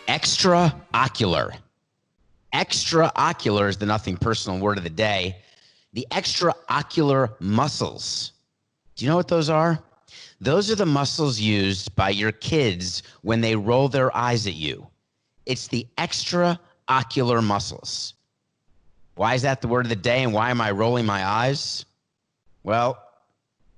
Extraocular. Extraocular is the nothing personal word of the day. The extraocular muscles. Do you know what those are? Those are the muscles used by your kids when they roll their eyes at you. It's the extraocular muscles. Why is that the word of the day, and why am I rolling my eyes? Well,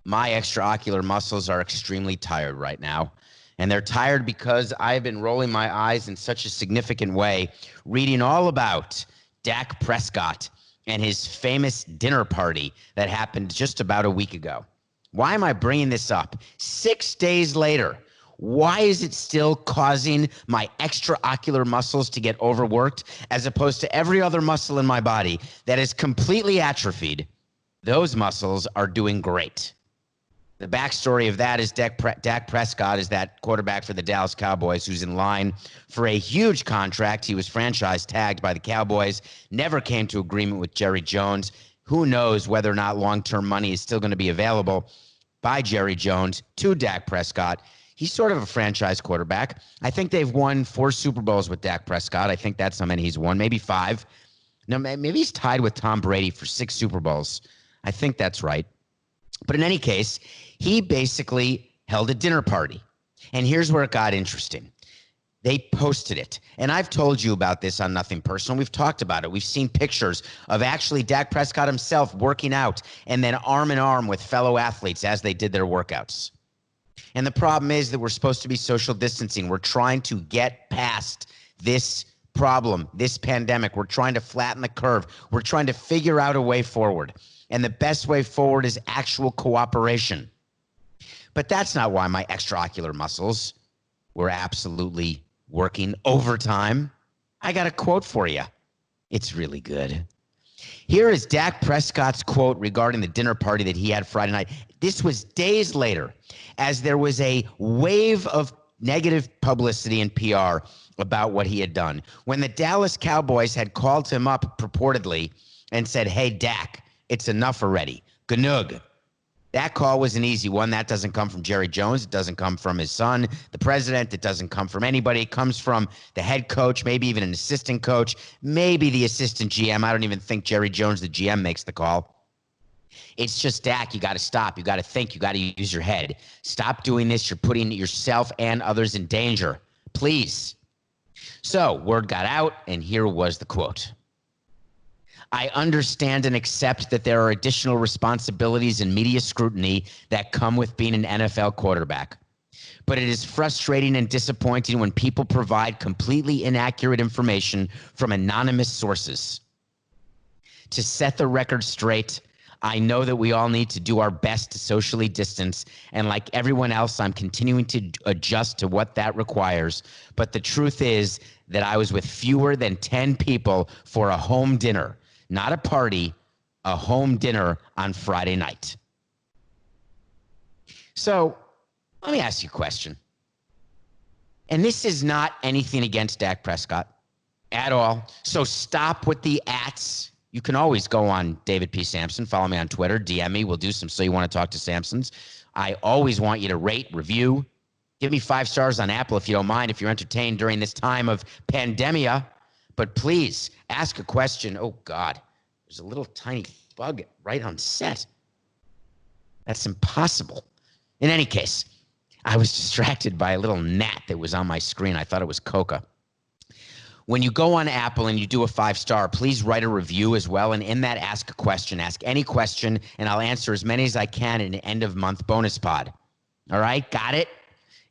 my extraocular muscles are extremely tired right now. And they're tired because I've been rolling my eyes in such a significant way, reading all about Dak Prescott and his famous dinner party that happened just about a week ago. Why am I bringing this up? 6 days later, why is it still causing my extraocular muscles to get overworked as opposed to every other muscle in my body that is completely atrophied? Those muscles are doing great. The backstory of that is Dak Prescott is that quarterback for the Dallas Cowboys who's in line for a huge contract. He was franchise tagged by the Cowboys, never came to agreement with Jerry Jones. Who knows whether or not long-term money is still going to be available by Jerry Jones to Dak Prescott. He's sort of a franchise quarterback. I think they've won 4 Super Bowls with Dak Prescott. I think that's how many he's won, maybe 5. No, maybe he's tied with Tom Brady for 6 Super Bowls. I think that's right. But in any case, he basically held a dinner party. And here's where it got interesting. They posted it. And I've told you about this on Nothing Personal. We've talked about it. We've seen pictures of actually Dak Prescott himself working out and then arm in arm with fellow athletes as they did their workouts. And the problem is that we're supposed to be social distancing. We're trying to get past this problem, this pandemic. We're trying to flatten the curve. We're trying to figure out a way forward. And the best way forward is actual cooperation. But that's not why my extraocular muscles were absolutely working overtime. I got a quote for you. It's really good. Here is Dak Prescott's quote regarding the dinner party that he had Friday night. This was days later, as there was a wave of negative publicity and PR about what he had done. When the Dallas Cowboys had called him up purportedly and said, "Hey, Dak, it's enough already. Gnug." That call was an easy one. That doesn't come from Jerry Jones. It doesn't come from his son, the president. It doesn't come from anybody. It comes from the head coach, maybe even an assistant coach, maybe the assistant GM. I don't even think Jerry Jones, the GM, makes the call. It's just, Dak, you got to stop. You got to think. You got to use your head. Stop doing this. You're putting yourself and others in danger. Please. So word got out, and here was the quote. "I understand and accept that there are additional responsibilities and media scrutiny that come with being an NFL quarterback. But it is frustrating and disappointing when people provide completely inaccurate information from anonymous sources. To set the record straight, I know that we all need to do our best to socially distance, and like everyone else, I'm continuing to adjust to what that requires. But the truth is that I was with fewer than 10 people for a home dinner. Not a party, a home dinner on Friday night." So let me ask you a question. And this is not anything against Dak Prescott at all. So stop with the ats. You can always go on David P. Samson. Follow me on Twitter. DM me. We'll do some So You Want to Talk to Samsons. I always want you to rate, review. Give me 5 stars on Apple if you don't mind, if you're entertained during this time of pandemia. But please ask a question. Oh, God, there's a little tiny bug right on set. That's impossible. In any case, I was distracted by a little gnat that was on my screen. I thought it was Coca. When you go on Apple and you do a 5-star, please write a review as well. And in that, ask a question. Ask any question, and I'll answer as many as I can in an end-of-month bonus pod. All right? Got it?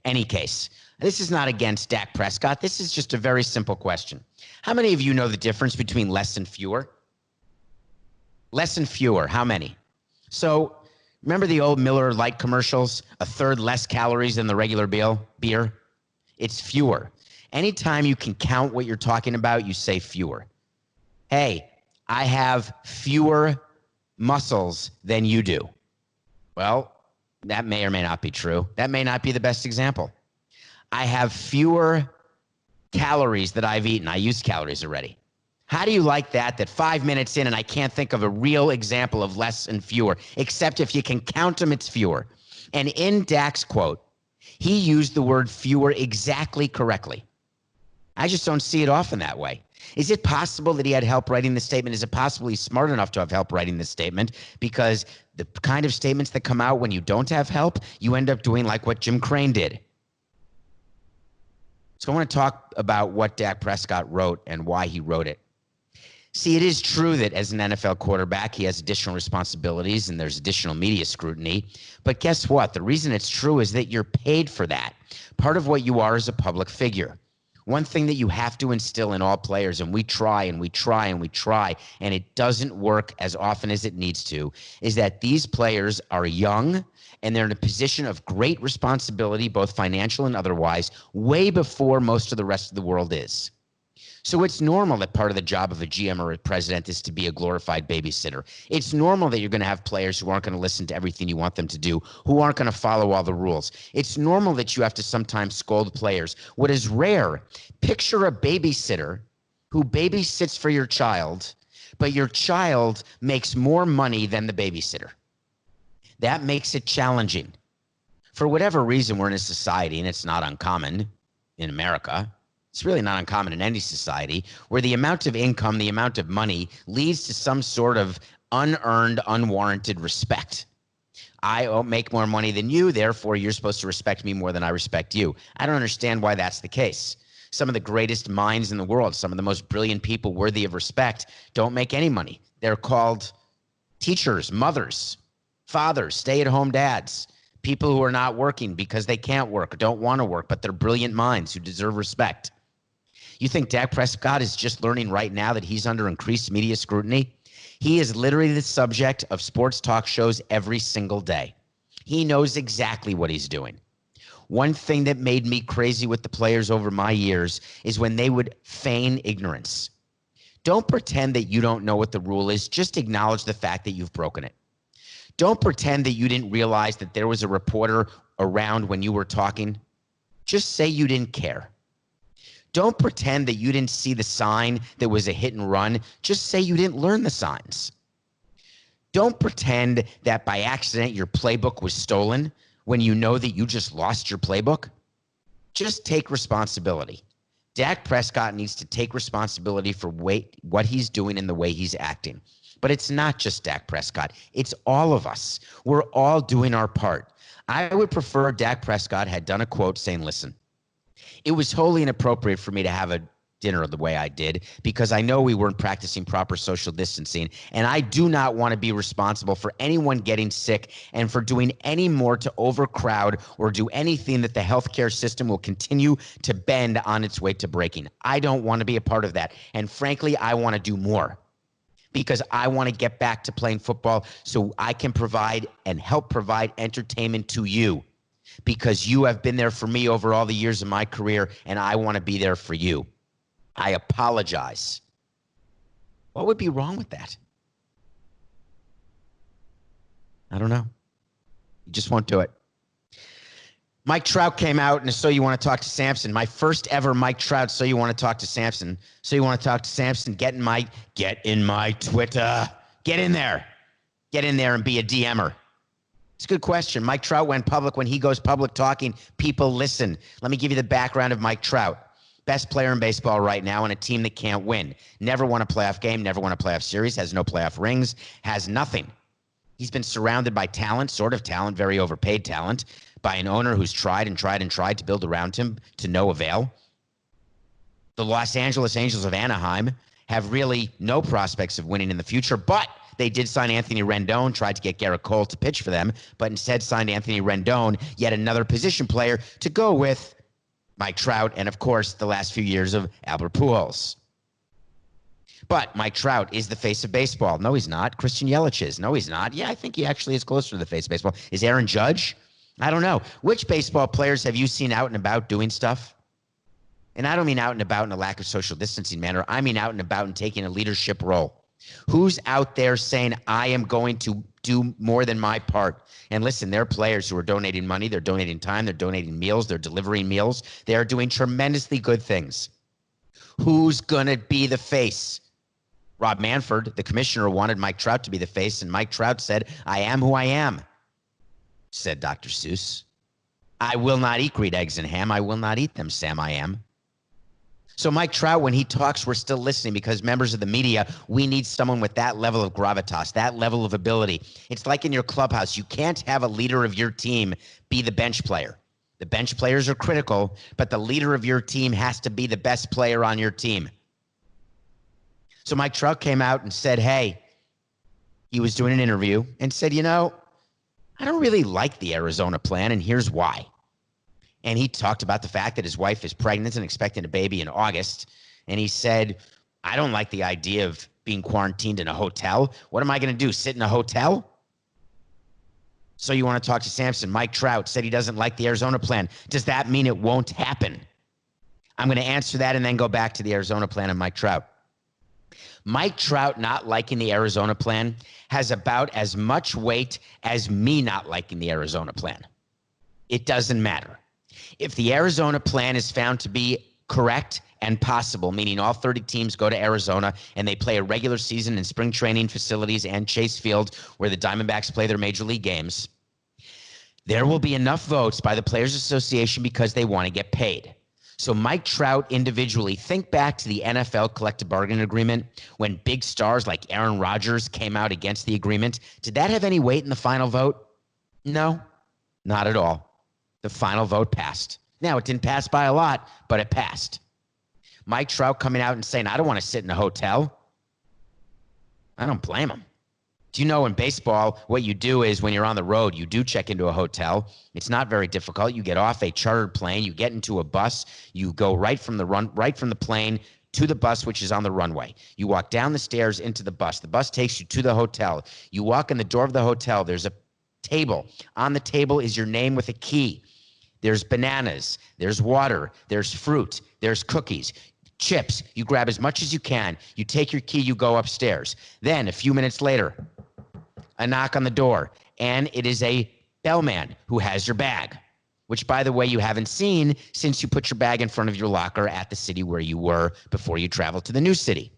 Any case. This is not against Dak Prescott. This is just a very simple question. How many of you know the difference between less and fewer? Less and fewer. How many? So remember the old Miller Lite commercials? A third less calories than the regular beer? It's fewer. Anytime you can count what you're talking about, you say fewer. Hey, I have fewer muscles than you do. Well, that may or may not be true. That may not be the best example. I have fewer calories that I've eaten. I used calories already. How do you like that 5 minutes in and I can't think of a real example of less and fewer, except if you can count them, it's fewer. And in Dak's quote, he used the word fewer exactly correctly. I just don't see it often that way. Is it possible that he had help writing the statement? Is it possible he's smart enough to have help writing this statement? Because the kind of statements that come out when you don't have help, you end up doing like what Jim Crane did. So I want to talk about what Dak Prescott wrote and why he wrote it. See, it is true that as an NFL quarterback, he has additional responsibilities and there's additional media scrutiny. But guess what? The reason it's true is that you're paid for that. Part of what you are is a public figure. One thing that you have to instill in all players, and we try and we try and we try, and it doesn't work as often as it needs to, is that these players are young and they're in a position of great responsibility, both financial and otherwise, way before most of the rest of the world is. So it's normal that part of the job of a GM or a president is to be a glorified babysitter. It's normal that you're going to have players who aren't going to listen to everything you want them to do, who aren't going to follow all the rules. It's normal that you have to sometimes scold players. What is rare, picture a babysitter who babysits for your child, but your child makes more money than the babysitter. That makes it challenging. For whatever reason, we're in a society, and it's not uncommon in America, it's really not uncommon in any society, where the amount of income, the amount of money leads to some sort of unearned, unwarranted respect. I make more money than you, therefore you're supposed to respect me more than I respect you. I don't understand why that's the case. Some of the greatest minds in the world, some of the most brilliant people worthy of respect, don't make any money. They're called teachers, mothers, fathers, stay-at-home dads, people who are not working because they can't work or don't want to work, but they're brilliant minds who deserve respect. You think Dak Prescott is just learning right now that he's under increased media scrutiny? He is literally the subject of sports talk shows every single day. He knows exactly what he's doing. One thing that made me crazy with the players over my years is when they would feign ignorance. Don't pretend that you don't know what the rule is. Just acknowledge the fact that you've broken it. Don't pretend that you didn't realize that there was a reporter around when you were talking. Just say you didn't care. Don't pretend that you didn't see the sign that was a hit and run. Just say you didn't learn the signs. Don't pretend that by accident your playbook was stolen when you know that you just lost your playbook. Just take responsibility. Dak Prescott needs to take responsibility for what he's doing and the way he's acting. But it's not just Dak Prescott. It's all of us. We're all doing our part. I would prefer Dak Prescott had done a quote saying, listen, it was wholly inappropriate for me to have a dinner the way I did because I know we weren't practicing proper social distancing, and I do not want to be responsible for anyone getting sick and for doing any more to overcrowd or do anything that the healthcare system will continue to bend on its way to breaking. I don't want to be a part of that, and frankly, I want to do more because I want to get back to playing football so I can provide and help provide entertainment to you. Because you have been there for me over all the years of my career, and I want to be there for you. I apologize. What would be wrong with that? I don't know. You just won't do it. Mike Trout came out and So You Want to Talk to Samson. My first ever Mike Trout So You Want to Talk to Samson. So You Want to Talk to Samson. Get in my Twitter. Get in there. Get in there and be a DMer. It's a good question. Mike Trout went public. When he goes public talking, people listen. Let me give you the background of Mike Trout. Best player in baseball right now on a team that can't win. Never won a playoff game, never won a playoff series, has no playoff rings, has nothing. He's been surrounded by talent, sort of talent, very overpaid talent, by an owner who's tried and tried and tried to build around him to no avail. The Los Angeles Angels of Anaheim have really no prospects of winning in the future, but they did sign Anthony Rendon, tried to get Garrett Cole to pitch for them, but instead signed Anthony Rendon, yet another position player, to go with Mike Trout and, of course, the last few years of Albert Pujols. But Mike Trout is the face of baseball. No, he's not. Christian Yelich is. No, he's not. Yeah, I think he actually is closer to the face of baseball. Is Aaron Judge? I don't know. Which baseball players have you seen out and about doing stuff? And I don't mean out and about in a lack of social distancing manner. I mean out and about and taking a leadership role. Who's out there saying, I am going to do more than my part? And listen, there are players who are donating money. They're donating time. They're donating meals. They're delivering meals. They are doing tremendously good things. Who's going to be the face? Rob Manfred, the commissioner, wanted Mike Trout to be the face, and Mike Trout said, I am who I am, said Dr. Seuss. I will not eat green eggs and ham. I will not eat them, Sam, I am. So Mike Trout, when he talks, we're still listening because members of the media, we need someone with that level of gravitas, that level of ability. It's like in your clubhouse. You can't have a leader of your team be the bench player. The bench players are critical, but the leader of your team has to be the best player on your team. So Mike Trout came out and said, hey, he was doing an interview and said, I don't really like the Arizona plan, and here's why. And he talked about the fact that his wife is pregnant and expecting a baby in August. And he said, I don't like the idea of being quarantined in a hotel. What am I going to do, sit in a hotel? So you want to talk to Samson. Mike Trout said he doesn't like the Arizona plan. Does that mean it won't happen? I'm going to answer that and then go back to the Arizona plan and Mike Trout. Mike Trout not liking the Arizona plan has about as much weight as me not liking the Arizona plan. It doesn't matter. If the Arizona plan is found to be correct and possible, meaning all 30 teams go to Arizona and they play a regular season in spring training facilities and Chase Field where the Diamondbacks play their major league games, there will be enough votes by the Players Association because they want to get paid. So Mike Trout individually, think back to the NFL collective bargaining agreement when big stars like Aaron Rodgers came out against the agreement. Did that have any weight in the final vote? No, not at all. The final vote passed. Now, it didn't pass by a lot, but it passed. Mike Trout coming out and saying, I don't want to sit in a hotel. I don't blame him. Do you know in baseball, what you do is when you're on the road, you do check into a hotel. It's not very difficult. You get off a chartered plane, you get into a bus, you go right from the plane to the bus, which is on the runway. You walk down the stairs into the bus. The bus takes you to the hotel. You walk in the door of the hotel. There's a table. On the table is your name with a key. There's bananas, there's water, there's fruit, there's cookies, chips. You grab as much as you can. You take your key, you go upstairs. Then a few minutes later, a knock on the door, and it is a bellman who has your bag, which, by the way, you haven't seen since you put your bag in front of your locker at the city where you were before you traveled to the new city.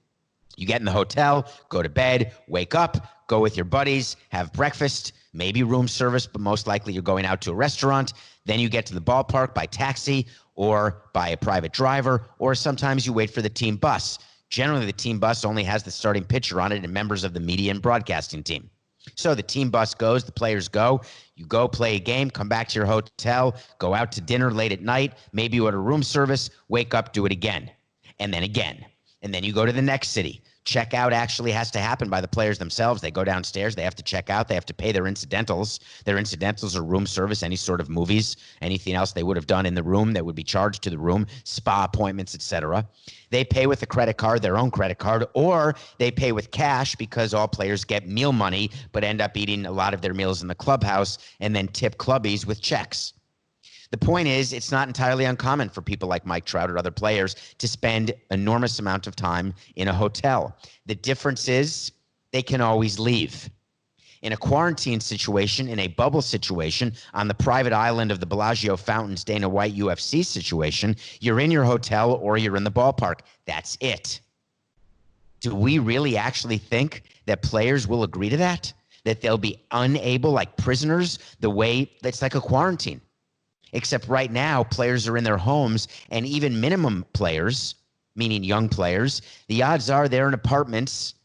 You get in the hotel, go to bed, wake up, go with your buddies, have breakfast, maybe room service, but most likely you're going out to a restaurant. Then you get to the ballpark by taxi or by a private driver, or sometimes you wait for the team bus. Generally, the team bus only has the starting pitcher on it and members of the media and broadcasting team. So the team bus goes, the players go, you go play a game, come back to your hotel, go out to dinner late at night, maybe you order room service, wake up, do it again, and then again. And then you go to the next city. Checkout actually has to happen by the players themselves. They go downstairs. They have to check out. They have to pay their incidentals. Their incidentals are room service, any sort of movies, anything else they would have done in the room that would be charged to the room, spa appointments, etc. They pay with a credit card, their own credit card, or they pay with cash because all players get meal money but end up eating a lot of their meals in the clubhouse and then tip clubbies with checks. The point is, it's not entirely uncommon for people like Mike Trout or other players to spend enormous amount of time in a hotel. The difference is they can always leave. In a quarantine situation, in a bubble situation, on the private island of the Bellagio Fountains Dana White UFC situation, you're in your hotel or you're in the ballpark. That's it. Do we really actually think that players will agree to that? That they'll be unable, like prisoners, the way that's like a quarantine? Except right now, players are in their homes, and even minimum players, meaning young players, the odds are they're in apartments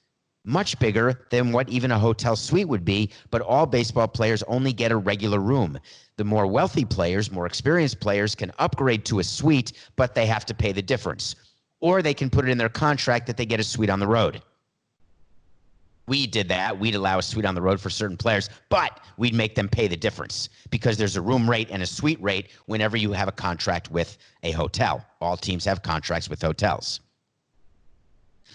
much bigger than what even a hotel suite would be, but all baseball players only get a regular room. The more wealthy players, more experienced players can upgrade to a suite, but they have to pay the difference. Or they can put it in their contract that they get a suite on the road. We did that. We'd allow a suite on the road for certain players, but we'd make them pay the difference because there's a room rate and a suite rate whenever you have a contract with a hotel. All teams have contracts with hotels.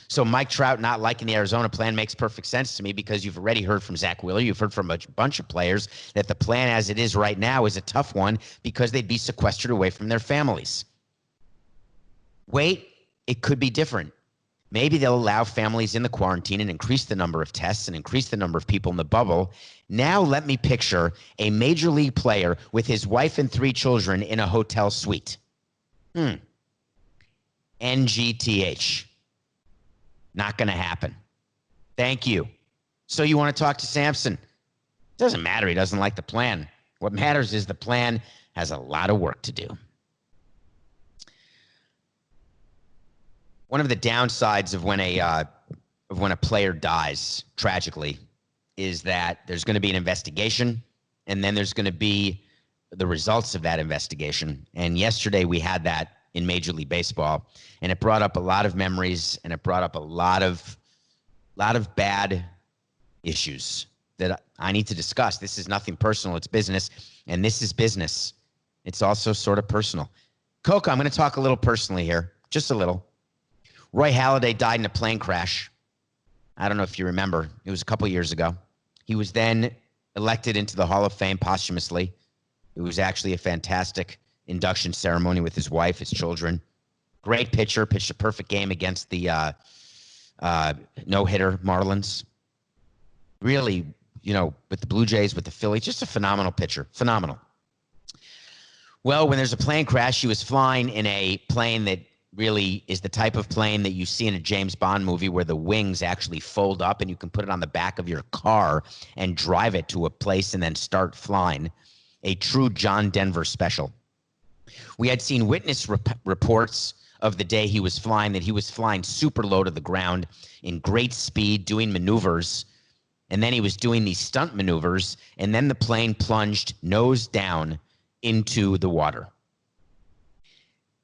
So Mike Trout not liking the Arizona plan makes perfect sense to me because you've already heard from Zach Wheeler. You've heard from a bunch of players that the plan as it is right now is a tough one because they'd be sequestered away from their families. Wait, it could be different. Maybe they'll allow families in the quarantine and increase the number of tests and increase the number of people in the bubble. Now let me picture a major league player with his wife and 3 children in a hotel suite. NGTH. Not going to happen. Thank you. So you want to talk to Samson? Doesn't matter. He doesn't like the plan. What matters is the plan has a lot of work to do. One of the downsides of when a player dies tragically is that there's going to be an investigation, and then there's going to be the results of that investigation. And yesterday we had that in Major League Baseball, and it brought up a lot of memories, and it brought up a lot of bad issues that I need to discuss. This is nothing personal. It's business, and this is business. It's also sort of personal. Coco, I'm going to talk a little personally here, just a little. Roy Halladay died in a plane crash. I don't know if you remember. It was a couple years ago. He was then elected into the Hall of Fame posthumously. It was actually a fantastic induction ceremony with his wife, his children. Great pitcher, pitched a perfect game against the no-hitter Marlins. Really, with the Blue Jays, with the Phillies, just a phenomenal pitcher. Phenomenal. Well, when there's a plane crash, he was flying in a plane that really is the type of plane that you see in a James Bond movie where the wings actually fold up and you can put it on the back of your car and drive it to a place and then start flying. A true John Denver special. We had seen witness reports of the day he was flying, that he was flying super low to the ground in great speed, doing maneuvers. And then he was doing these stunt maneuvers, and then the plane plunged nose down into the water.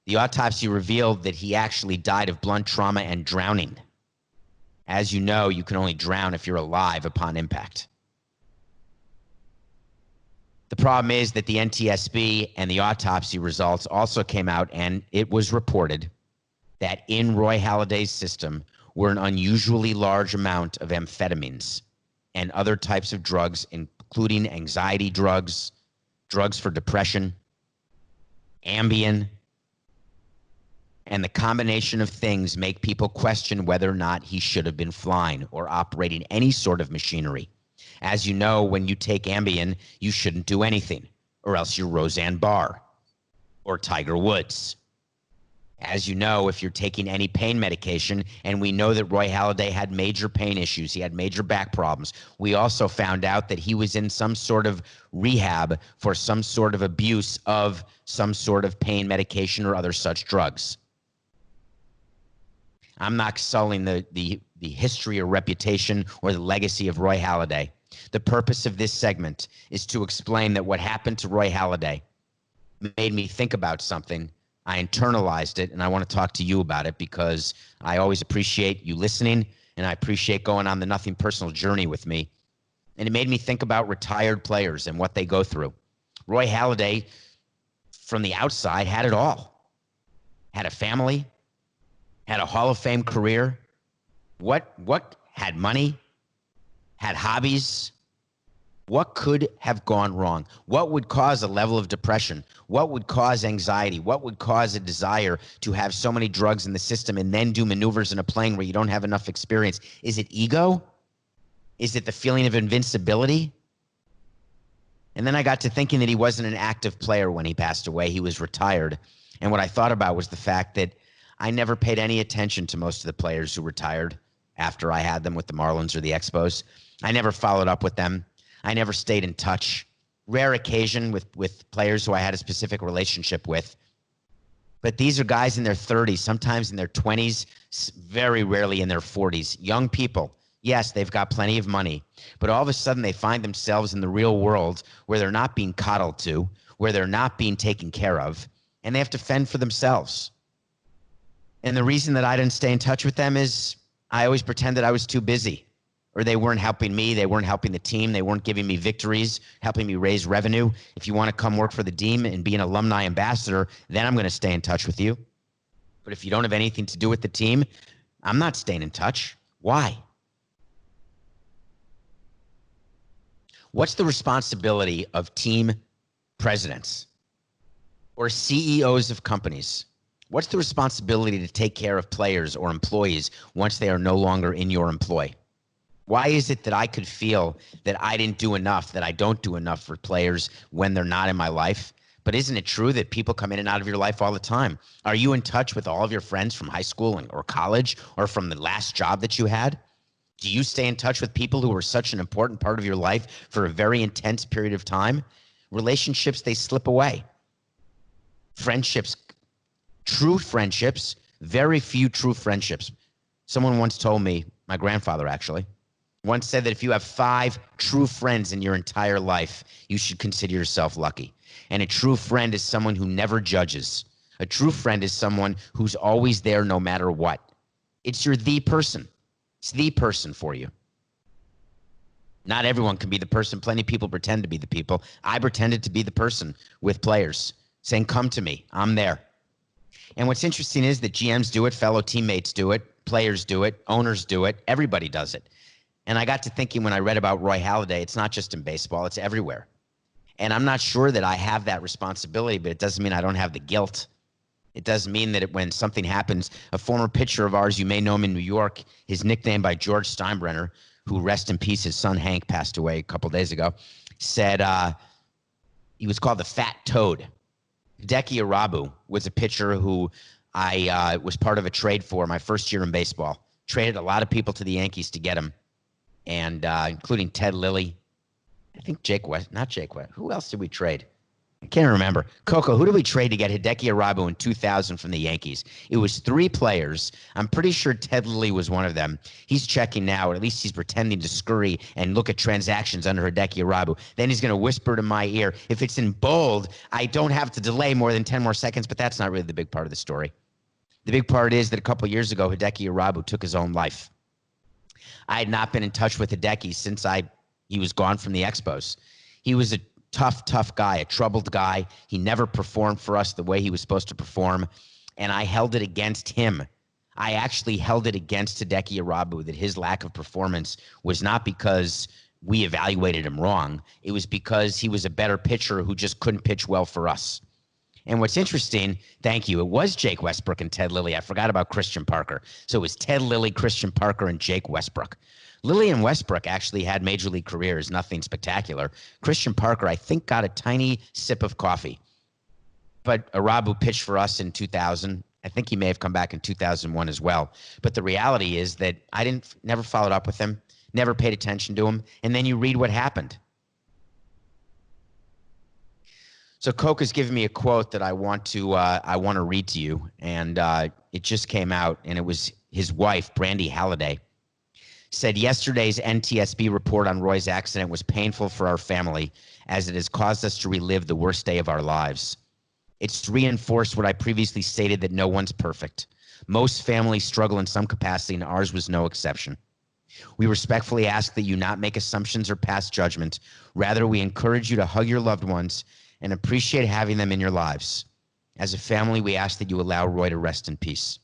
The autopsy revealed that he actually died of blunt trauma and drowning. As you know, you can only drown if you're alive upon impact. The problem is that the NTSB and the autopsy results also came out, and it was reported that in Roy Halladay's system were an unusually large amount of amphetamines and other types of drugs, including anxiety drugs, drugs for depression, Ambien, and the combination of things make people question whether or not he should have been flying or operating any sort of machinery. As you know, when you take Ambien, you shouldn't do anything, or else you're Roseanne Barr or Tiger Woods. As you know, if you're taking any pain medication, and we know that Roy Halladay had major pain issues, he had major back problems. We also found out that he was in some sort of rehab for some sort of abuse of some sort of pain medication or other such drugs. I'm not sullying the history or reputation or the legacy of Roy Halladay. The purpose of this segment is to explain that what happened to Roy Halladay made me think about something. I internalized it, and I want to talk to you about it because I always appreciate you listening, and I appreciate going on the Nothing Personal journey with me. And it made me think about retired players and what they go through. Roy Halladay, from the outside, had it all. Had a family, had a Hall of Fame career. What had money, had hobbies. What could have gone wrong? What would cause a level of depression? What would cause anxiety? What would cause a desire to have so many drugs in the system and then do maneuvers in a plane where you don't have enough experience? Is it ego? Is it the feeling of invincibility? And then I got to thinking that he wasn't an active player when he passed away. He was retired. And what I thought about was the fact that I never paid any attention to most of the players who retired after I had them with the Marlins or the Expos. I never followed up with them. I never stayed in touch. Rare occasion with players who I had a specific relationship with. But these are guys in their 30s, sometimes in their 20s, very rarely in their 40s. Young people. Yes, they've got plenty of money. But all of a sudden they find themselves in the real world where they're not being coddled to, where they're not being taken care of, and they have to fend for themselves. And the reason that I didn't stay in touch with them is I always pretended I was too busy. Or they weren't helping me, they weren't helping the team, they weren't giving me victories, helping me raise revenue. If you want to come work for the team and be an alumni ambassador, then I'm going to stay in touch with you. But if you don't have anything to do with the team, I'm not staying in touch. Why? What's the responsibility of team presidents or CEOs of companies? What's the responsibility to take care of players or employees once they are no longer in your employ? Why is it that I could feel that I didn't do enough, that I don't do enough for players when they're not in my life? But isn't it true that people come in and out of your life all the time? Are you in touch with all of your friends from high school or college or from the last job that you had? Do you stay in touch with people who were such an important part of your life for a very intense period of time? Relationships, they slip away. Friendships, true friendships, Very few true friendships. Someone once told me, my grandfather actually, once said that if you have 5 true friends in your entire life, you should consider yourself lucky. And a true friend is someone who never judges. A true friend is someone who's always there no matter what. It's the person. It's the person for you. Not everyone can be the person. Plenty of people pretend to be the people. I pretended to be the person with players, saying, come to me, I'm there. And what's interesting is that GMs do it, fellow teammates do it, players do it, owners do it, everybody does it. And I got to thinking when I read about Roy Halladay, it's not just in baseball, it's everywhere. And I'm not sure that I have that responsibility, but it doesn't mean I don't have the guilt. It doesn't mean that when something happens, a former pitcher of ours, you may know him in New York, his nickname by George Steinbrenner, who, rest in peace, his son Hank passed away a couple days ago, said he was called the Fat Toad. Hideki Irabu was a pitcher who I was part of a trade for my first year in baseball. Traded a lot of people to the Yankees to get him, and including Ted Lilly. I think Jake West, not Jake West. Who else did we trade? I can't remember. Coco, who did we trade to get Hideki Irabu in 2000 from the Yankees? It was 3 players. I'm pretty sure Ted Lilly was one of them. He's checking now, or at least he's pretending to scurry and look at transactions under Hideki Irabu. Then he's going to whisper to my ear. If it's in bold, I don't have to delay more than 10 more seconds, but that's not really the big part of the story. The big part is that a couple years ago, Hideki Irabu took his own life. I had not been in touch with Hideki since he was gone from the Expos. He was a tough guy, a troubled guy. He never performed for us the way he was supposed to perform, and I held it against him. I actually held it against Hideki Irabu that his lack of performance was not because we evaluated him wrong. It was because he was a better pitcher who just couldn't pitch well for us. And what's interesting, thank you, it was Jake Westbrook and Ted Lilly. I forgot about Christian Parker. So it was Ted Lilly, Christian Parker, and Jake Westbrook. Lilly and Westbrook actually had major league careers, nothing spectacular. Christian Parker, I think, got a tiny sip of coffee. But Irabu pitched for us in 2000. I think he may have come back in 2001 as well. But the reality is that I never followed up with him, never paid attention to him. And then you read what happened. So Coke has given me a quote that I want to read to you, and it just came out, and it was his wife, Brandy Halladay, said yesterday's NTSB report on Roy's accident was painful for our family, as it has caused us to relive the worst day of our lives. It's reinforced what I previously stated, that no one's perfect. Most families struggle in some capacity, and ours was no exception. We respectfully ask that you not make assumptions or pass judgment. Rather, we encourage you to hug your loved ones and appreciate having them in your lives. As a family, we ask that you allow Roy to rest in peace.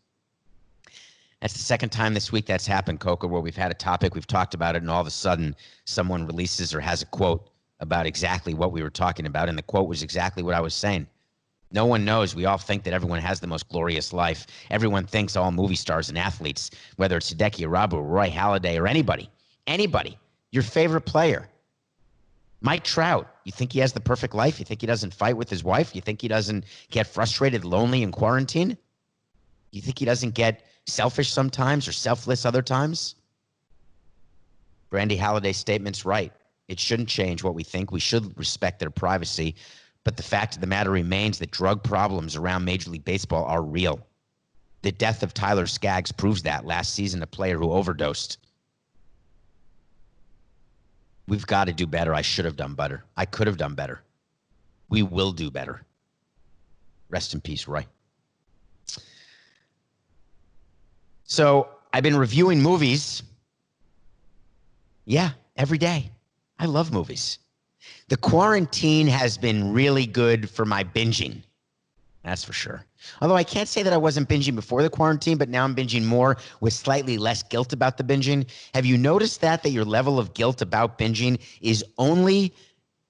That's the second time this week that's happened, Coco, where we've had a topic, we've talked about it, and all of a sudden someone releases or has a quote about exactly what we were talking about, and the quote was exactly what I was saying. No one knows. We all think that everyone has the most glorious life. Everyone thinks all movie stars and athletes, whether it's Hideki Irabu or Roy Halladay or anybody, your favorite player. Mike Trout, you think he has the perfect life? You think he doesn't fight with his wife? You think he doesn't get frustrated, lonely in quarantine? You think he doesn't get selfish sometimes or selfless other times? Brandy Halladay's statement's right. It shouldn't change what we think. We should respect their privacy. But the fact of the matter remains that drug problems around Major League Baseball are real. The death of Tyler Skaggs proves that last season, a player who overdosed. We've got to do better. I should have done better. I could have done better. We will do better. Rest in peace, Roy. So I've been reviewing movies. Yeah, every day. I love movies. The quarantine has been really good for my binging. That's for sure. Although I can't say that I wasn't binging before the quarantine, but now I'm binging more with slightly less guilt about the binging. Have you noticed that your level of guilt about binging is only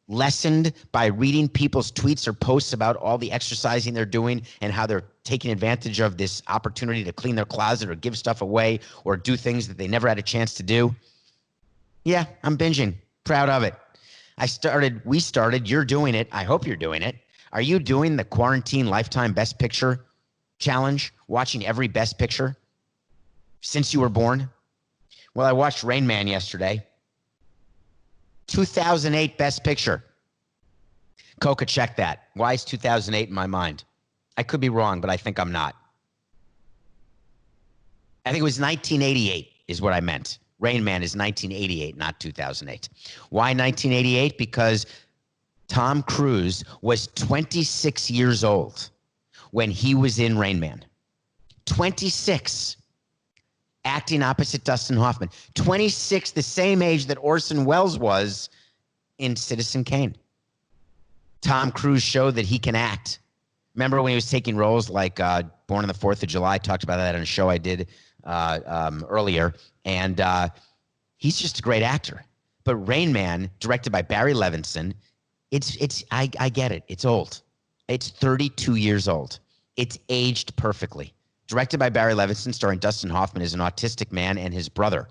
lessened by reading people's tweets or posts about all the exercising they're doing and how they're taking advantage of this opportunity to clean their closet or give stuff away or do things that they never had a chance to do? Yeah, I'm binging. Proud of it. We started, you're doing it. I hope you're doing it. Are you doing the quarantine lifetime best picture challenge, watching every best picture since you were born? Well, I watched Rain Man yesterday. 2008 best picture. Coca, check that. Why is 2008 in my mind? I could be wrong, but I think I'm not. I think it was 1988 is what I meant. Rain Man is 1988, not 2008. Why 1988? Because Tom Cruise was 26 years old when he was in Rain Man. 26. Acting opposite Dustin Hoffman. 26, the same age that Orson Welles was in Citizen Kane. Tom Cruise showed that he can act. Remember when he was taking roles like Born on the 4th of July? I talked about that on a show I did earlier. And he's just a great actor. But Rain Man, directed by Barry Levinson, I get it. It's old. It's 32 years old. It's aged perfectly. Directed by Barry Levinson, starring Dustin Hoffman as an autistic man and his brother.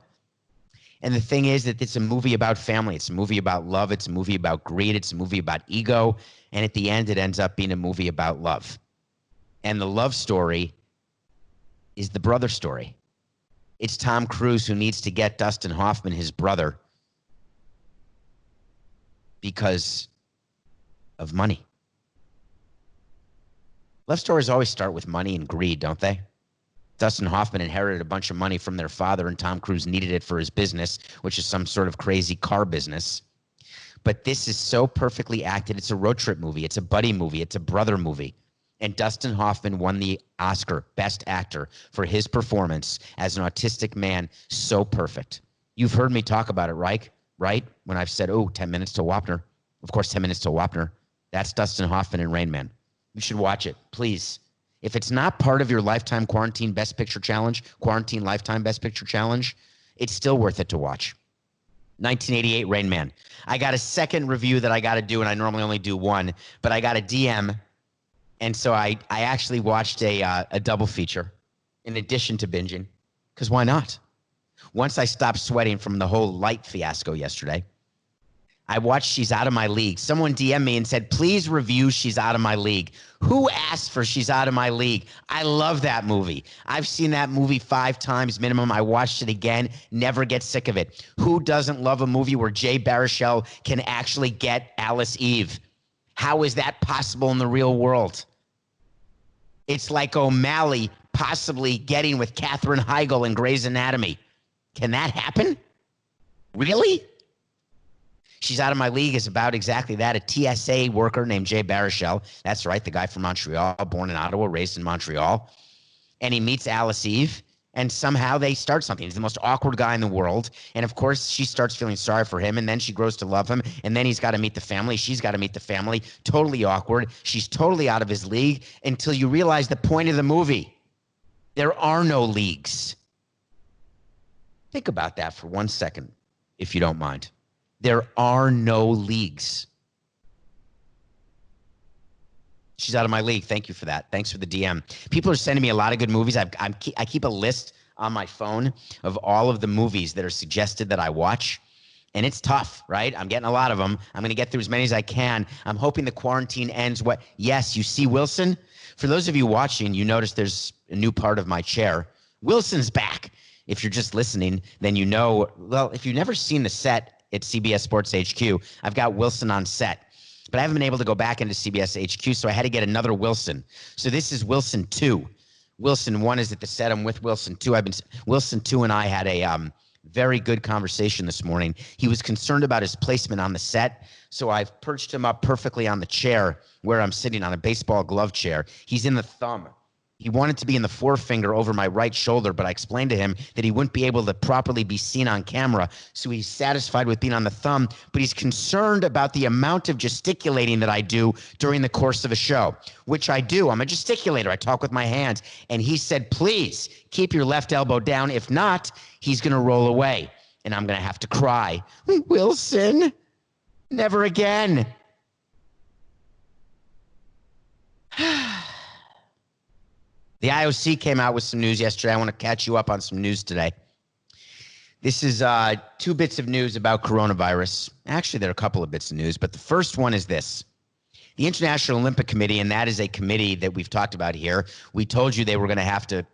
And the thing is that it's a movie about family. It's a movie about love. It's a movie about greed. It's a movie about ego. And at the end, it ends up being a movie about love. And the love story is the brother story. It's Tom Cruise who needs to get Dustin Hoffman, his brother, because of money. Love stories always start with money and greed, don't they? Dustin Hoffman inherited a bunch of money from their father, and Tom Cruise needed it for his business, which is some sort of crazy car business. But this is so perfectly acted. It's a road trip movie. It's a buddy movie. It's a brother movie. And Dustin Hoffman won the Oscar Best Actor for his performance as an autistic man. So perfect. You've heard me talk about it, right? When I've said, 10 Minutes to Wapner. Of course, 10 Minutes to Wapner. That's Dustin Hoffman in Rain Man. You should watch it, please. If it's not part of your Lifetime Quarantine Best Picture Challenge, Quarantine Lifetime Best Picture Challenge, it's still worth it to watch. 1988 Rain Man. I got a second review that I got to do, and I normally only do one, but I got a DM, and so I actually watched a double feature in addition to binging, because why not? Once I stopped sweating from the whole light fiasco yesterday, I watched She's Out of My League. Someone DM'd me and said, please review She's Out of My League. Who asked for She's Out of My League? I love that movie. I've seen that movie 5 times minimum. I watched it again, never get sick of it. Who doesn't love a movie where Jay Baruchel can actually get Alice Eve? How is that possible in the real world? It's like O'Malley possibly getting with Katherine Heigl in Grey's Anatomy. Can that happen? Really? She's Out of My League is about exactly that. A TSA worker named Jay Baruchel. That's right, the guy from Montreal, born in Ottawa, raised in Montreal. And he meets Alice Eve, and somehow they start something. He's the most awkward guy in the world. And of course, she starts feeling sorry for him, and then she grows to love him. And then he's got to meet the family. She's got to meet the family. Totally awkward. She's totally out of his league until you realize the point of the movie. There are no leagues. Think about that for 1 second, if you don't mind. There are no leagues. She's Out of My League. Thank you for that. Thanks for the DM. People are sending me a lot of good movies. I keep a list on my phone of all of the movies that are suggested that I watch. And it's tough, right? I'm getting a lot of them. I'm going to get through as many as I can. I'm hoping the quarantine ends. Yes, you see Wilson? For those of you watching, you notice there's a new part of my chair. Wilson's back. If you're just listening, then you know. Well, if you've never seen the set at CBS Sports HQ, I've got Wilson on set. But I haven't been able to go back into CBS HQ, so I had to get another Wilson. So this is Wilson 2. Wilson 1 is at the set. I'm with Wilson 2. Wilson 2 and I had a very good conversation this morning. He was concerned about his placement on the set, so I've perched him up perfectly on the chair where I'm sitting, on a baseball glove chair. He's in the thumb. He wanted to be in the forefinger over my right shoulder, but I explained to him that he wouldn't be able to properly be seen on camera, so he's satisfied with being on the thumb, but he's concerned about the amount of gesticulating that I do during the course of a show, which I do. I'm a gesticulator. I talk with my hands, and he said, please keep your left elbow down. If not, he's going to roll away, and I'm going to have to cry. Wilson, never again. The IOC came out with some news yesterday. I want to catch you up on some news today. This is 2 bits of news about coronavirus. Actually, there are a couple of bits of news, but the first one is this. The International Olympic Committee, and that is a committee that we've talked about here. We told you they were going to have to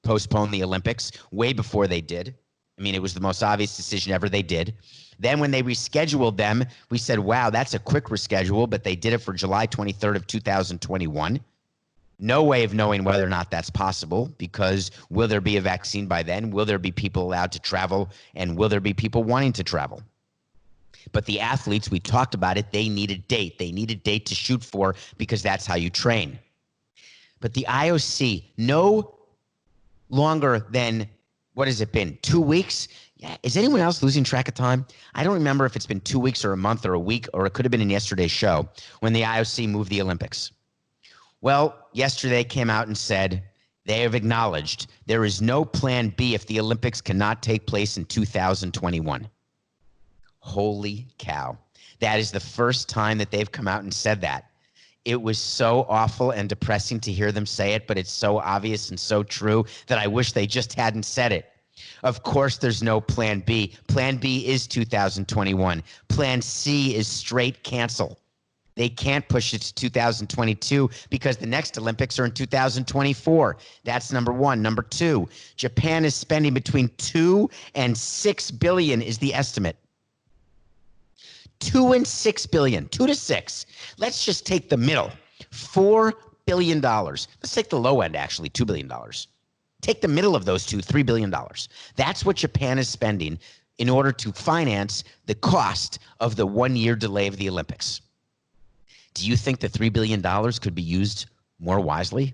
postpone the Olympics way before they did. I mean, it was the most obvious decision ever. They did. Then when they rescheduled them, we said, wow, that's a quick reschedule, but they did it for July 23rd of 2021. No way of knowing whether or not that's possible, because will there be a vaccine by then? Will there be people allowed to travel? And will there be people wanting to travel? But the athletes, we talked about it, they need a date. They need a date to shoot for, because that's how you train. But the IOC, no longer than, what has it been, 2 weeks? Yeah. Is anyone else losing track of time? I don't remember if it's been 2 weeks or a month or a week, or it could have been in yesterday's show when the IOC moved the Olympics. Well, yesterday came out and said they have acknowledged there is no plan B if the Olympics cannot take place in 2021. Holy cow. That is the first time that they've come out and said that. It was so awful and depressing to hear them say it, but it's so obvious and so true that I wish they just hadn't said it. Of course, there's no plan B. Plan B is 2021. Plan C is straight cancel. They can't push it to 2022 because the next Olympics are in 2024. That's number one. Number two, Japan is spending between 2 and 6 billion is the estimate. 2 and 6 billion, 2 to 6. Let's just take the middle, $4 billion. Let's take the low end, actually, $2 billion. Take the middle of those two, $3 billion. That's what Japan is spending in order to finance the cost of the 1 year delay of the Olympics. Do you think the $3 billion could be used more wisely?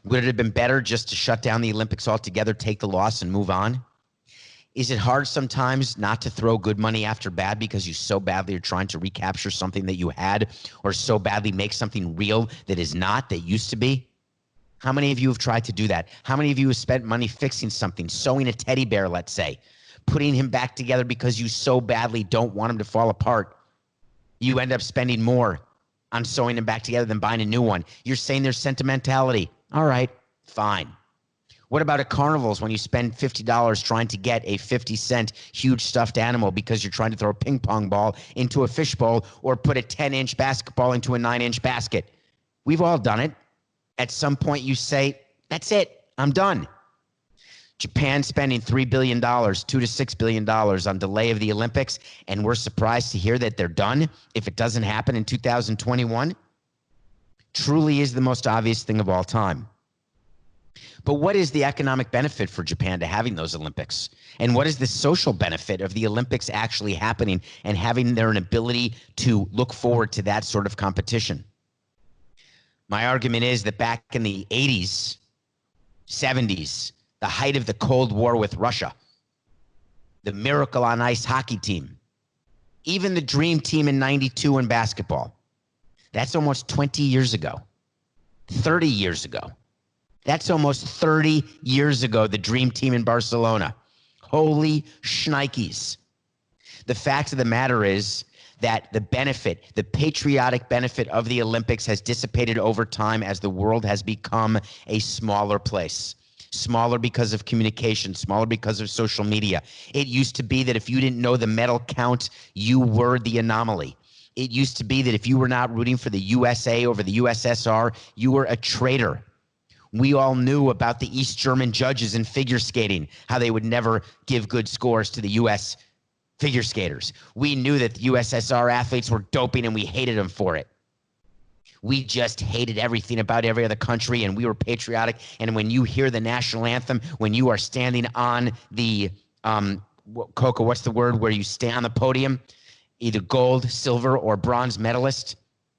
Would it have been better just to shut down the Olympics altogether, take the loss, and move on? Is it hard sometimes not to throw good money after bad because you so badly are trying to recapture something that you had, or so badly make something real that is not, that used to be? How many of you have tried to do that? How many of you have spent money fixing something, sewing a teddy bear, let's say, putting him back together because you so badly don't want him to fall apart? You end up spending more on sewing them back together than buying a new one. You're saying there's sentimentality. All right, fine. What about at carnivals when you spend $50 trying to get a 50-cent huge stuffed animal because you're trying to throw a ping pong ball into a fishbowl or put a 10-inch basketball into a 9-inch basket? We've all done it. At some point you say, that's it, I'm done. Japan spending $3 billion, $2 to $6 billion on delay of the Olympics, and we're surprised to hear that they're done if it doesn't happen in 2021. Truly is the most obvious thing of all time. But what is the economic benefit for Japan to having those Olympics? And what is the social benefit of the Olympics actually happening and having their ability to look forward to that sort of competition? My argument is that back in the 80s, 70s, the height of the Cold War with Russia, the Miracle on Ice hockey team, even the Dream Team in '92 in basketball. That's almost 20 years ago, 30 years ago. That's almost 30 years ago, the Dream Team in Barcelona. Holy shnikes. The fact of the matter is that the benefit, the patriotic benefit of the Olympics has dissipated over time as the world has become a smaller place. Smaller because of communication, smaller because of social media. It used to be that if you didn't know the medal count, you were the anomaly. It used to be that if you were not rooting for the USA over the USSR, you were a traitor. We all knew about the East German judges in figure skating, how they would never give good scores to the U.S. figure skaters. We knew that the USSR athletes were doping and we hated them for it. We just hated everything about every other country, and we were patriotic. And when you hear the national anthem, when you are standing on the, Coco, what's the word where you stand on the podium, either gold, silver, or bronze medalist,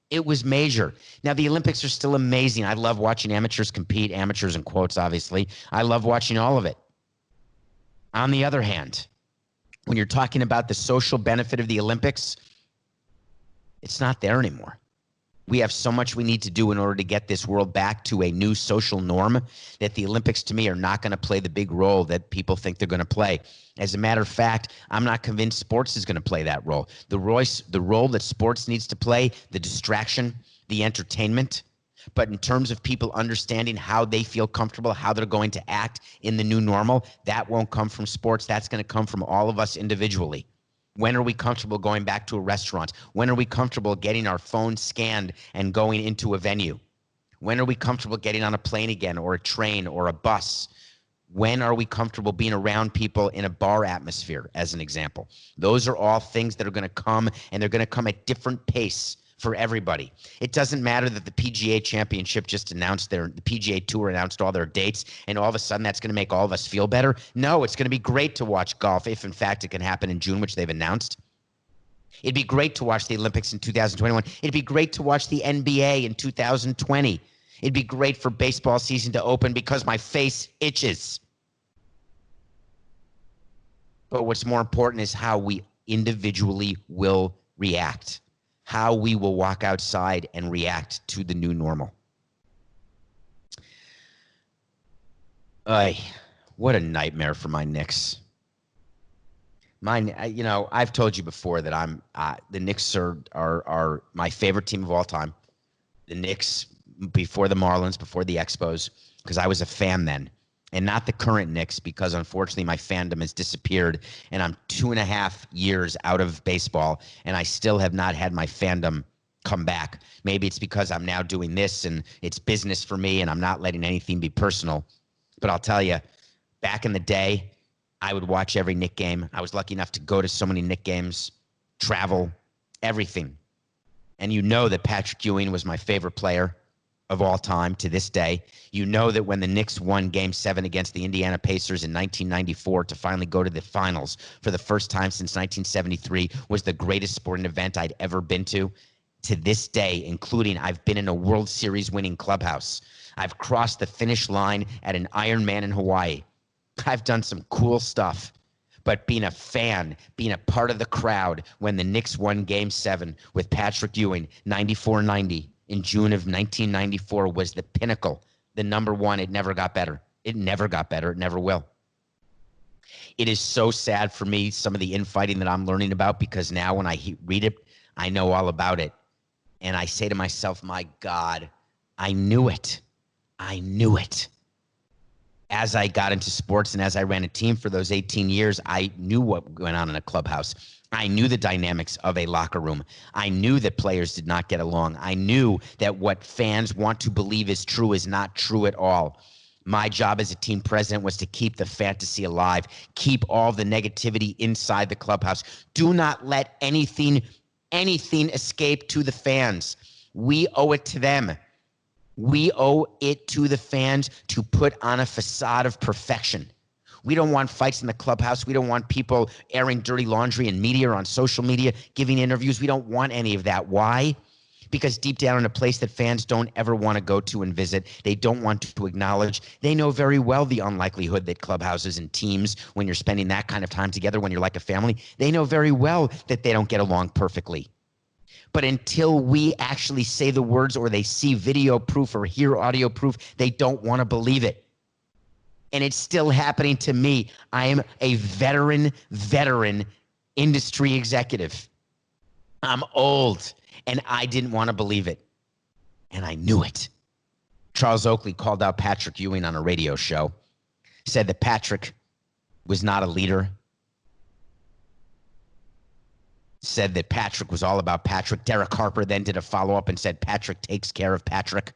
it was major. Now, the Olympics are still amazing. I love watching amateurs compete, amateurs in quotes, obviously. I love watching all of it. On the other hand, when you're talking about the social benefit of the Olympics, it's not there anymore. We have so much we need to do in order to get this world back to a new social norm that the Olympics, to me, are not going to play the big role that people think they're going to play. As a matter of fact, I'm not convinced sports is going to play that role. The role that sports needs to play, the distraction, the entertainment. But in terms of people understanding how they feel comfortable, how they're going to act in the new normal, that won't come from sports. That's going to come from all of us individually. When are we comfortable going back to a restaurant? When are we comfortable getting our phone scanned and going into a venue? When are we comfortable getting on a plane again, or a train, or a bus? When are we comfortable being around people in a bar atmosphere, as an example? Those are all things that are going to come, and they're going to come at different pace for everybody. It doesn't matter that the PGA Championship just announced the PGA Tour announced all their dates, and all of a sudden that's going to make all of us feel better. No, it's going to be great to watch golf if, in fact, it can happen in June, which they've announced. It'd be great to watch the Olympics in 2021. It'd be great to watch the NBA in 2020. It'd be great for baseball season to open because my face itches. But what's more important is how we individually will react, how we will walk outside and react to the new normal. What a nightmare for my Knicks. I've told you before that the Knicks are my favorite team of all time. The Knicks before the Marlins, before the Expos, because I was a fan then. And not the current Knicks, because unfortunately my fandom has disappeared and I'm 2.5 years out of baseball and I still have not had my fandom come back. Maybe it's because I'm now doing this and it's business for me and I'm not letting anything be personal. But I'll tell you, back in the day, I would watch every Knick game. I was lucky enough to go to so many Knick games, travel, everything. And you know that Patrick Ewing was my favorite player of all time to this day. You know that when the Knicks won Game 7 against the Indiana Pacers in 1994 to finally go to the finals for the first time since 1973 was the greatest sporting event I'd ever been to. To this day, including I've been in a World Series winning clubhouse. I've crossed the finish line at an Ironman in Hawaii. I've done some cool stuff. But being a fan, being a part of the crowd when the Knicks won Game 7 with Patrick Ewing, 94-90, in June of 1994 was the pinnacle, the number one. It never got better. It never got better. It never will. It is so sad for me, some of the infighting that I'm learning about, because now when I read it, I know all about it. And I say to myself, my God, I knew it. I knew it. As I got into sports and as I ran a team for those 18 years, I knew what went on in a clubhouse. I knew the dynamics of a locker room. I knew that players did not get along. I knew that what fans want to believe is true is not true at all. My job as a team president was to keep the fantasy alive, keep all the negativity inside the clubhouse. Do not let anything escape to the fans. We owe it to them. We owe it to the fans to put on a facade of perfection. We don't want fights in the clubhouse. We don't want people airing dirty laundry in media or on social media, giving interviews. We don't want any of that. Why? Because deep down in a place that fans don't ever want to go to and visit, they don't want to acknowledge, they know very well the unlikelihood that clubhouses and teams, when you're spending that kind of time together, when you're like a family, they know very well that they don't get along perfectly. But until we actually say the words or they see video proof or hear audio proof, they don't want to believe it. And it's still happening to me. I am a veteran industry executive. I'm old, and I didn't want to believe it. And I knew it. Charles Oakley called out Patrick Ewing on a radio show, said that Patrick was not a leader, said that Patrick was all about Patrick. Derek Harper then did a follow-up and said Patrick takes care of Patrick.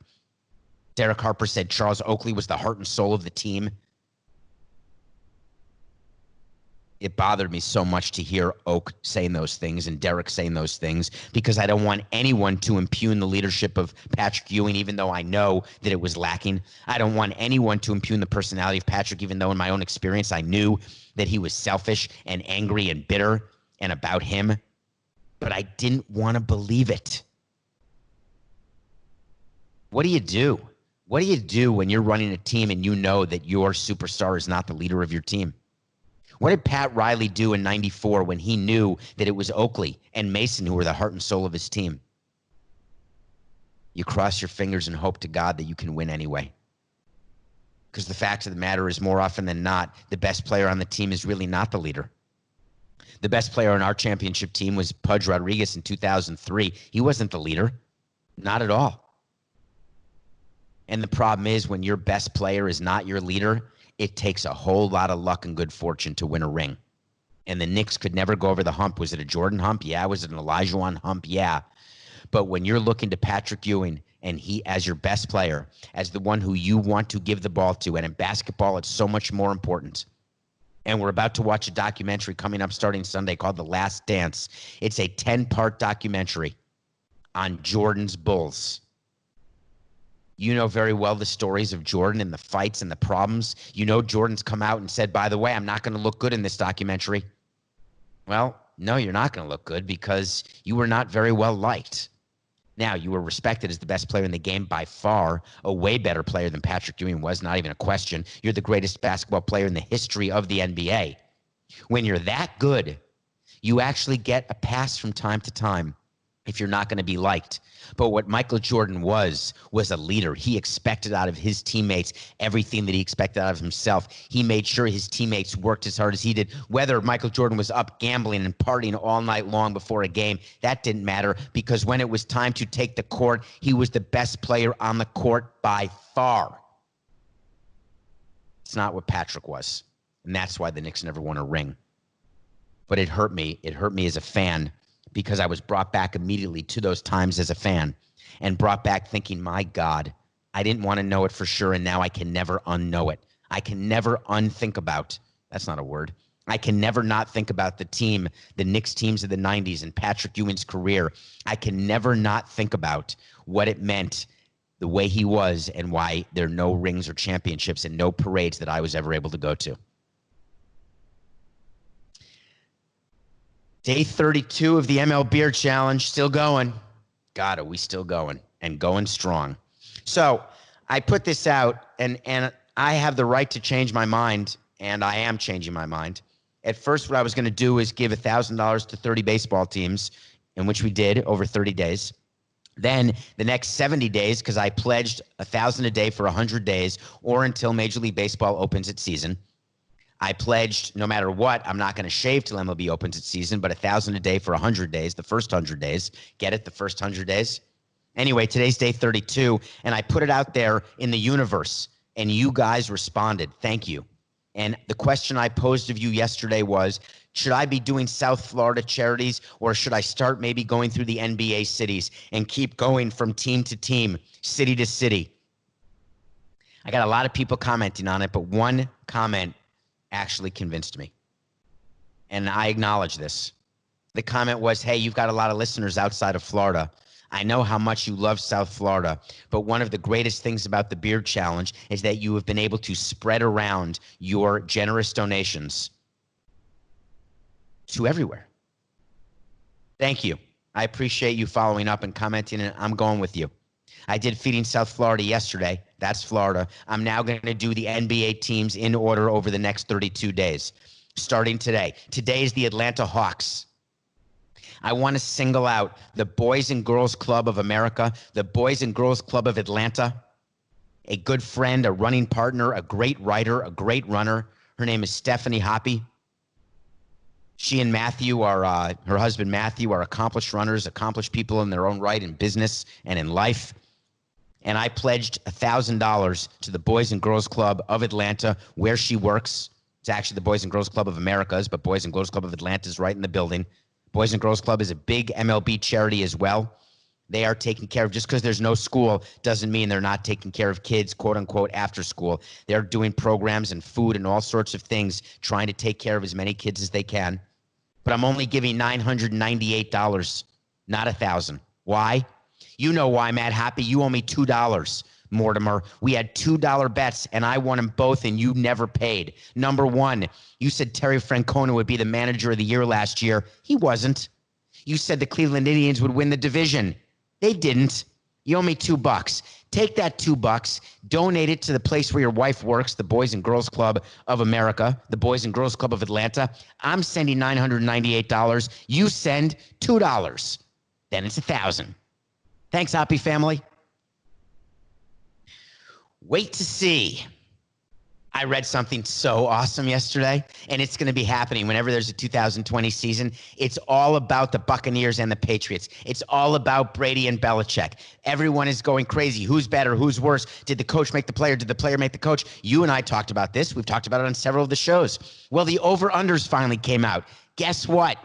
Derek Harper said Charles Oakley was the heart and soul of the team. It bothered me so much to hear Oak saying those things and Derek saying those things, because I don't want anyone to impugn the leadership of Patrick Ewing, even though I know that it was lacking. I don't want anyone to impugn the personality of Patrick, even though in my own experience I knew that he was selfish and angry and bitter and about him. But I didn't want to believe it. What do you do? What do you do when you're running a team and you know that your superstar is not the leader of your team? What did Pat Riley do in 94 when he knew that it was Oakley and Mason who were the heart and soul of his team? You cross your fingers and hope to God that you can win anyway. Because the fact of the matter is, more often than not, the best player on the team is really not the leader. The best player on our championship team was Pudge Rodriguez in 2003. He wasn't the leader. Not at all. And the problem is, when your best player is not your leader, it takes a whole lot of luck and good fortune to win a ring. And the Knicks could never go over the hump. Was it a Jordan hump? Yeah. Was it an Olajuwon hump? Yeah. But when you're looking to Patrick Ewing and he as your best player, as the one who you want to give the ball to, and in basketball, it's so much more important. And we're about to watch a documentary coming up starting Sunday called The Last Dance. It's a 10-part documentary on Jordan's Bulls. You know very well the stories of Jordan and the fights and the problems. You know Jordan's come out and said, by the way, I'm not going to look good in this documentary. Well, no, you're not going to look good because you were not very well liked. Now, you were respected as the best player in the game by far, a way better player than Patrick Ewing was, not even a question. You're the greatest basketball player in the history of the NBA. When you're that good, you actually get a pass from time to time if you're not going to be liked. But what Michael Jordan was a leader. He expected out of his teammates everything that he expected out of himself. He made sure his teammates worked as hard as he did. Whether Michael Jordan was up gambling and partying all night long before a game, that didn't matter, because when it was time to take the court, he was the best player on the court by far. It's not what Patrick was. And that's why the Knicks never won a ring. But it hurt me. It hurt me as a fan, because I was brought back immediately to those times as a fan and brought back thinking, my God, I didn't want to know it for sure, and now I can never unknow it. I can never unthink about, that's not a word, I can never not think about the team, the Knicks teams of the 90s and Patrick Ewing's career. I can never not think about what it meant, the way he was, and why there are no rings or championships and no parades that I was ever able to go to. Day 32 of the ML Beer Challenge, still going. God, are we still going, and going strong. So I put this out, and I have the right to change my mind, and I am changing my mind. At first, what I was going to do is give $1,000 to 30 baseball teams, in which we did over 30 days. Then the next 70 days, because I pledged $1,000 a day for 100 days or until Major League Baseball opens its season. I pledged no matter what, I'm not going to shave till MLB opens its season, but $1,000 a day for 100 days, the first 100 days. Get it? The first 100 days? Anyway, today's day 32, and I put it out there in the universe, and you guys responded. Thank you. And the question I posed of you yesterday was, should I be doing South Florida charities, or should I start maybe going through the NBA cities and keep going from team to team, city to city? I got a lot of people commenting on it, but one comment actually convinced me. And I acknowledge this. The comment was, hey, you've got a lot of listeners outside of Florida. I know how much you love South Florida, but one of the greatest things about the Beard Challenge is that you have been able to spread around your generous donations to everywhere. Thank you. I appreciate you following up and commenting, and I'm going with you. I did Feeding South Florida yesterday. That's Florida. I'm now going to do the NBA teams in order over the next 32 days, starting today. Today is the Atlanta Hawks. I want to single out the Boys and Girls Club of America, the Boys and Girls Club of Atlanta, a good friend, a running partner, a great writer, a great runner. Her name is Stephanie Hoppy. She and Matthew are, her husband Matthew, are accomplished runners, accomplished people in their own right in business and in life. And I pledged $1,000 to the Boys and Girls Club of Atlanta, where she works. It's actually the Boys and Girls Club of Americas, but Boys and Girls Club of Atlanta is right in the building. Boys and Girls Club is a big MLB charity as well. They are taking care of, just because there's no school doesn't mean they're not taking care of kids, quote unquote, after school. They're doing programs and food and all sorts of things, trying to take care of as many kids as they can. But I'm only giving $998, not $1,000. Why? You know why, Matt Happy. You owe me $2, Mortimer. We had $2 bets, and I won them both, and you never paid. Number one, you said Terry Francona would be the manager of the year last year. He wasn't. You said the Cleveland Indians would win the division. They didn't. You owe me $2. Take that $2, donate it to the place where your wife works, the Boys and Girls Club of America, the Boys and Girls Club of Atlanta. I'm sending $998. You send $2. Then it's $1,000. Thanks, Hoppy family. Wait to see. I read something so awesome yesterday, and it's going to be happening whenever there's a 2020 season. It's all about the Buccaneers and the Patriots. It's all about Brady and Belichick. Everyone is going crazy. Who's better? Who's worse? Did the coach make the player? Did the player make the coach? You and I talked about this. We've talked about it on several of the shows. Well, the over-unders finally came out. Guess what?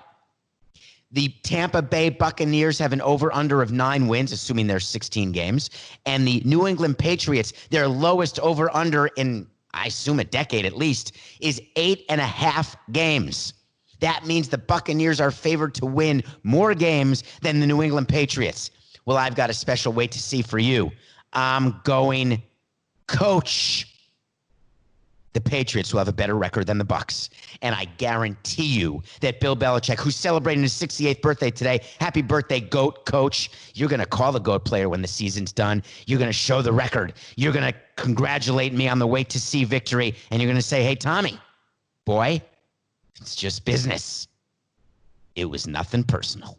The Tampa Bay Buccaneers have an over-under of 9 wins, assuming there's 16 games. And the New England Patriots, their lowest over-under in, I assume, a decade at least, is 8.5 games. That means the Buccaneers are favored to win more games than the New England Patriots. Well, I've got a special wait to see for you. I'm going coach. The Patriots will have a better record than the Bucs. And I guarantee you that Bill Belichick, who's celebrating his 68th birthday today, happy birthday, GOAT coach. You're going to call the GOAT player when the season's done. You're going to show the record. You're going to congratulate me on the wait to see victory. And you're going to say, hey, Tommy, boy, it's just business. It was nothing personal.